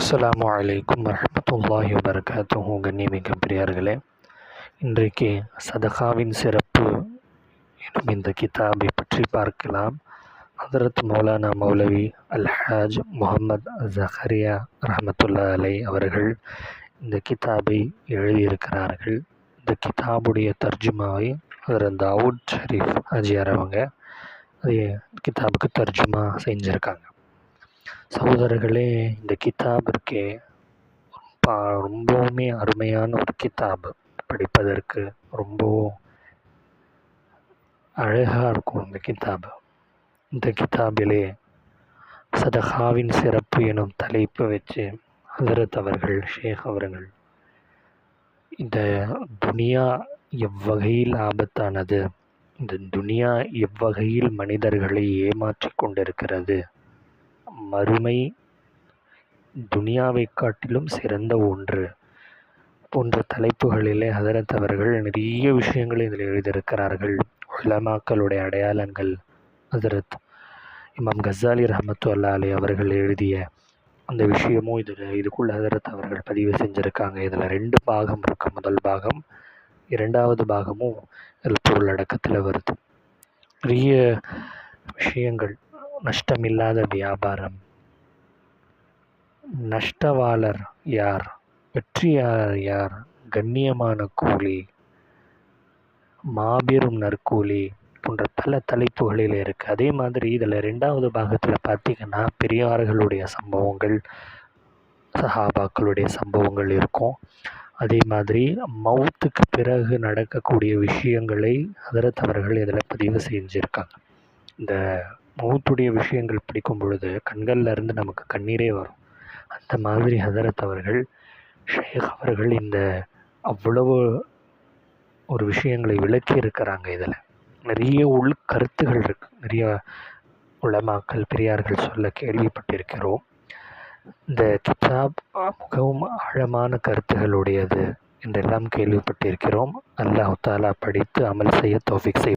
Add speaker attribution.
Speaker 1: அஸ்ஸலாமு அலைக்கும் வரஹ்மத்துல்லாஹி வபரகாத்துஹு. கண்ணியமிக்க பெரியார்களே, இன்றைக்கு சதகாவின் சிறப்பு எனும் இந்த கிதாபை பற்றி பார்க்கலாம். ஹதரத் மௌலானா மௌலவி அல்ஹாஜ் முஹம்மது ஜஹரியா ரஹமத்துல்லாஹி அலைஹி அவர்கள் இந்த கிதாபை எழுதியிருக்கிறார்கள். இந்த கிதாபுடைய தர்ஜுமாவை ஹதரத் தாவூத் ஷரீஃப் ஹாஜியார் அவங்க கிதாபுக்கு தர்ஜுமா செஞ்சுருக்காங்க. சகோதரர்களே, இந்த கிதாப் இருக்கே ரொம்பவுமே அருமையான ஒரு கிதாப். படிப்பதற்கு ரொம்பவும் அழகாக இருக்கும் இந்த கிதாப். இந்த கிதாபிலே சதகாவின் சிறப்பு எனும் தலைப்பு வச்சு ஹதரத் அவர்கள், ஷேக் அவர்கள் இந்த துனியா எவ்வகையில் ஆபத்தானது, இந்த துனியா எவ்வகையில் மனிதர்களை ஏமாற்றி கொண்டிருக்கிறது, மறுமை துனியாவை காட்டிலும் சிறந்த ஒன்று போன்ற தலைப்புகளிலே ஹதரத் அவர்கள் நிறைய விஷயங்களை இதில் எழுதியிருக்கிறார்கள். உலமாக்களுடைய அடையாளங்கள் ஹதரத் இமாம் கசாலி ரஹமத்துல்லாஹி அலைஹி அவர்கள் எழுதிய அந்த விஷயமும் இதுக்குள்ள ஹதரத் அவர்கள் பதிவு செஞ்சுருக்காங்க. இதில் 2 பாகம் இருக்குது. முதல் பாகம், 2வது பாகமும் இதில் பொருளடக்கத்தில் வருது. நிறைய விஷயங்கள், நஷ்டமில்லாத வியாபாரம், நஷ்டவாளர் யார், வெற்றியாளர் யார், கண்ணியமான கூலி, மாபெரும் நற்கூலி போன்ற பல தலைப்புகளில் இருக்குது. அதே மாதிரி இதில் 2வது பாகத்தில் பார்த்திங்கன்னா பெரியார்களுடைய சம்பவங்கள், சஹாபாக்களுடைய சம்பவங்கள் இருக்கும். அதே மாதிரி மௌத்துக்கு பிறகு நடக்கக்கூடிய விஷயங்களை ஹதரத் அவர்கள் இதில் பதிவு செஞ்சுருக்காங்க. இந்த மௌத்துடைய விஷயங்கள் படிக்கும் பொழுது கண்களில் இருந்து நமக்கு கண்ணீரே வரும். அந்த மாதிரி ஹதரத் அவர்கள், ஷேக் அவர்கள் இந்த அவ்வளவு ஒரு விஷயங்களை விளக்கி இருக்கிறாங்க. இதில் நிறைய உள் கருத்துகள் இருக்குது. நிறைய உலமாக்கள், பெரியார்கள் சொல்ல கேள்விப்பட்டிருக்கிறோம். இந்த கிதாப் மிகவும் ஆழமான கருத்துகளுடையது என்றெல்லாம் கேள்விப்பட்டிருக்கிறோம். அல்லாஹ் தஆலா படித்து அமல் செய்ய தௌஃபீக் செய்ய